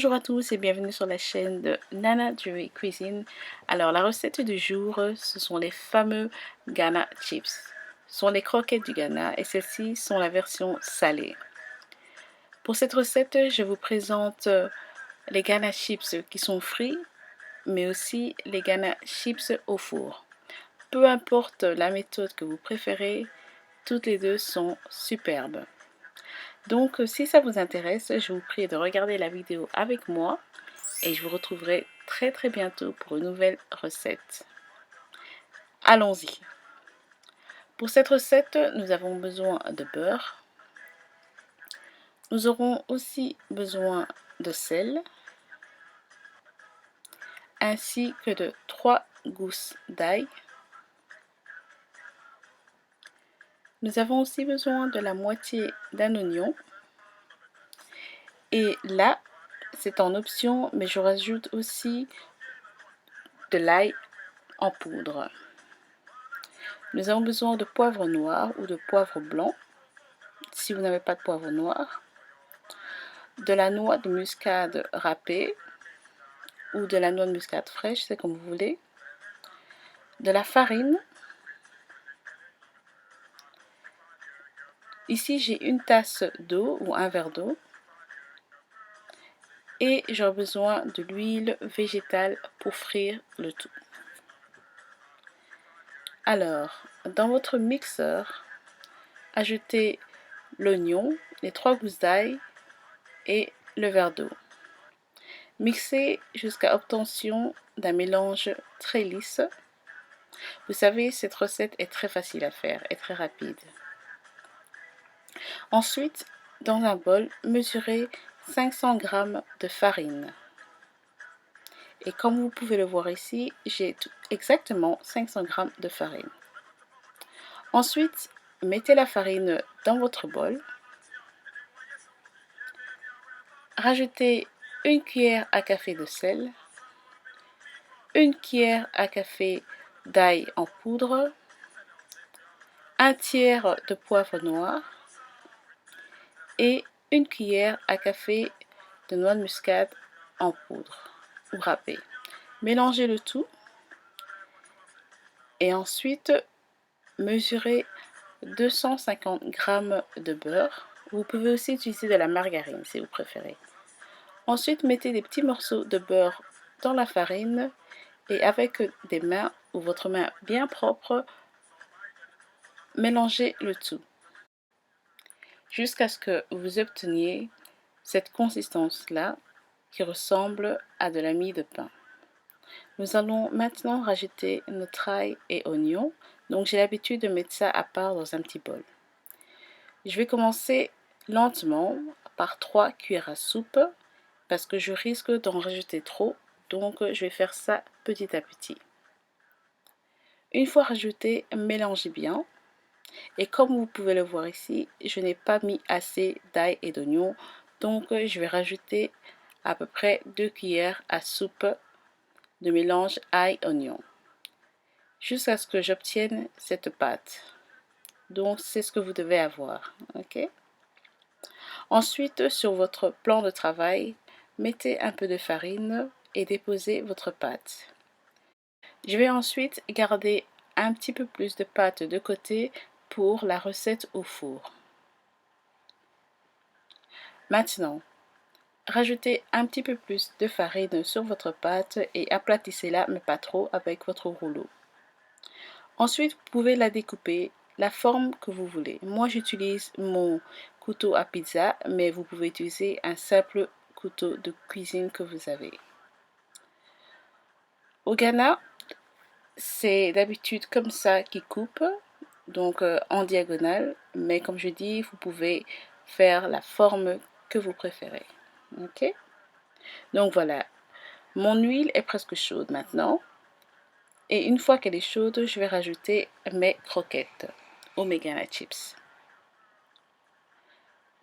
Bonjour à tous et bienvenue sur la chaîne de Nana Joey Cuisine. Alors la recette du jour, ce sont les fameux Ghana Chips. Ce sont les croquettes du Ghana et celles-ci sont la version salée. Pour cette recette, je vous présente les Ghana Chips qui sont frits, mais aussi les Ghana Chips au four. Peu importe la méthode que vous préférez, toutes les deux sont superbes. Donc si ça vous intéresse, je vous prie de regarder la vidéo avec moi et je vous retrouverai très bientôt pour une nouvelle recette. Allons-y. Pour cette recette, nous avons besoin de beurre. Nous aurons aussi besoin de sel, ainsi que de 3 gousses d'ail. Nous avons aussi besoin de la moitié d'un oignon. Et là, c'est en option, mais je rajoute aussi de l'ail en poudre. Nous avons besoin de poivre noir ou de poivre blanc, si vous n'avez pas de poivre noir, de la noix de muscade râpée ou de la noix de muscade fraîche, c'est comme vous voulez, de la farine. Ici, j'ai une tasse d'eau ou un verre d'eau et j'aurai besoin de l'huile végétale pour frire le tout. Alors, dans votre mixeur, ajoutez l'oignon, les 3 gousses d'ail et le verre d'eau. Mixez jusqu'à obtention d'un mélange très lisse. Vous savez, cette recette est très facile à faire et très rapide. Ensuite, dans un bol, mesurez 500 g de farine. Et comme vous pouvez le voir ici, j'ai exactement 500 g de farine. Ensuite, mettez la farine dans votre bol. Rajoutez une cuillère à café de sel, une cuillère à café d'ail en poudre, un tiers de poivre noir et une cuillère à café de noix de muscade en poudre ou râpée. Mélangez le tout et ensuite mesurez 250 g de beurre. Vous pouvez aussi utiliser de la margarine si vous préférez. Ensuite, mettez des petits morceaux de beurre dans la farine et avec des mains ou votre main bien propre, mélangez le tout jusqu'à ce que vous obteniez cette consistance-là qui ressemble à de la mie de pain. Nous allons maintenant rajouter notre ail et oignon. Donc j'ai l'habitude de mettre ça à part dans un petit bol. Je vais commencer lentement par 3 cuillères à soupe parce que je risque d'en rajouter trop. Donc je vais faire ça petit à petit. Une fois rajouté, mélangez bien. Et comme vous pouvez le voir ici, je n'ai pas mis assez d'ail et d'oignon. Donc je vais rajouter à peu près 2 cuillères à soupe de mélange ail-oignon jusqu'à ce que j'obtienne cette pâte. Donc c'est ce que vous devez avoir, ok? Ensuite, sur votre plan de travail, mettez un peu de farine et déposez votre pâte. Je vais ensuite garder un petit peu plus de pâte de côté pour la recette au four. Maintenant, rajoutez un petit peu plus de farine sur votre pâte et aplatissez-la, mais pas trop, avec votre rouleau. Ensuite, vous pouvez la découper la forme que vous voulez. Moi, j'utilise mon couteau à pizza, mais vous pouvez utiliser un simple couteau de cuisine que vous avez. Au Ghana, c'est d'habitude comme ça qu'ils coupent, donc en diagonale, mais comme je dis, vous pouvez faire la forme que vous préférez. Ok? Donc voilà, mon huile est presque chaude maintenant. Et une fois qu'elle est chaude, je vais rajouter mes croquettes aux Ghana Chips.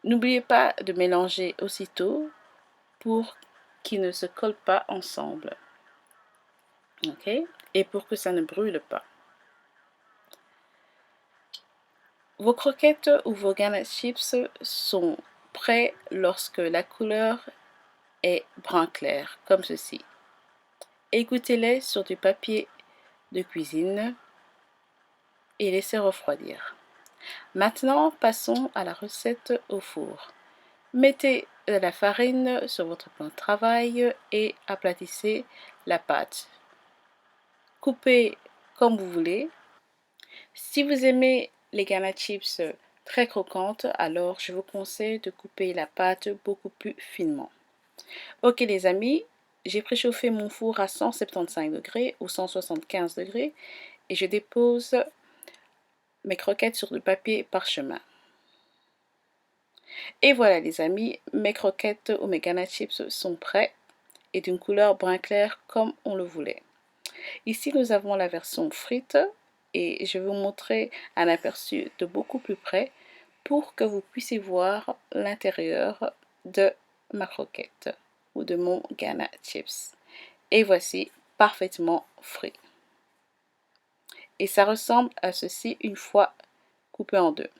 N'oubliez pas de mélanger aussitôt pour qu'ils ne se collent pas ensemble. Ok? Et pour que ça ne brûle pas. Vos croquettes ou vos Ghana Chips sont prêts lorsque la couleur est brun clair, comme ceci. Égouttez-les sur du papier de cuisine et laissez refroidir. Maintenant, passons à la recette au four. Mettez de la farine sur votre plan de travail et aplatissez la pâte. Coupez comme vous voulez. Si vous aimez les ganache chips très croquantes, alors je vous conseille de couper la pâte beaucoup plus finement. Ok les amis, j'ai préchauffé mon four à 175 degrés ou 175 degrés et je dépose mes croquettes sur du papier parchemin. Et voilà les amis, mes croquettes ou mes ganache chips sont prêts et d'une couleur brun clair comme on le voulait. Ici nous avons la version frite et je vais vous montrer un aperçu de beaucoup plus près pour que vous puissiez voir l'intérieur de ma croquette ou de mon ganache chips. Et voici parfaitement frit. Et ça ressemble à ceci une fois coupé en deux.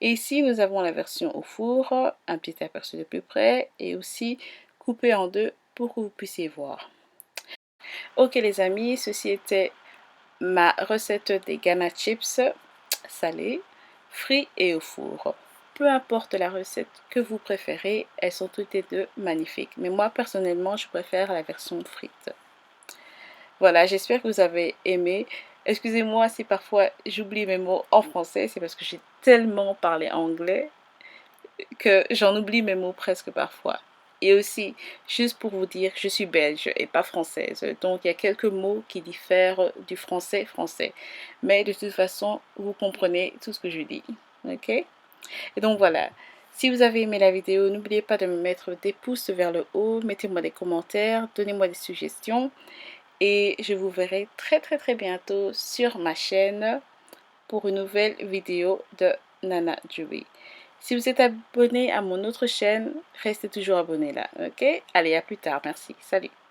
Et ici, nous avons la version au four, un petit aperçu de plus près et aussi coupé en deux pour que vous puissiez voir. Ok les amis, ceci était ma recette des ganache chips salés, frits et au four. Peu importe la recette que vous préférez, elles sont toutes les deux magnifiques. Mais moi personnellement, je préfère la version frite. Voilà, j'espère que vous avez aimé. Excusez-moi si parfois j'oublie mes mots en français, c'est parce que j'ai tellement parlé anglais que j'en oublie mes mots presque parfois. Et aussi, juste pour vous dire, je suis belge et pas française. Donc, il y a quelques mots qui diffèrent du français. Mais de toute façon, vous comprenez tout ce que je dis. Ok? Et donc, voilà. Si vous avez aimé la vidéo, n'oubliez pas de me mettre des pouces vers le haut. Mettez-moi des commentaires. Donnez-moi des suggestions. Et je vous verrai très bientôt sur ma chaîne pour une nouvelle vidéo de Nana Julie. Si vous êtes abonné à mon autre chaîne, restez toujours abonné là, ok? Allez, à plus tard, merci, salut!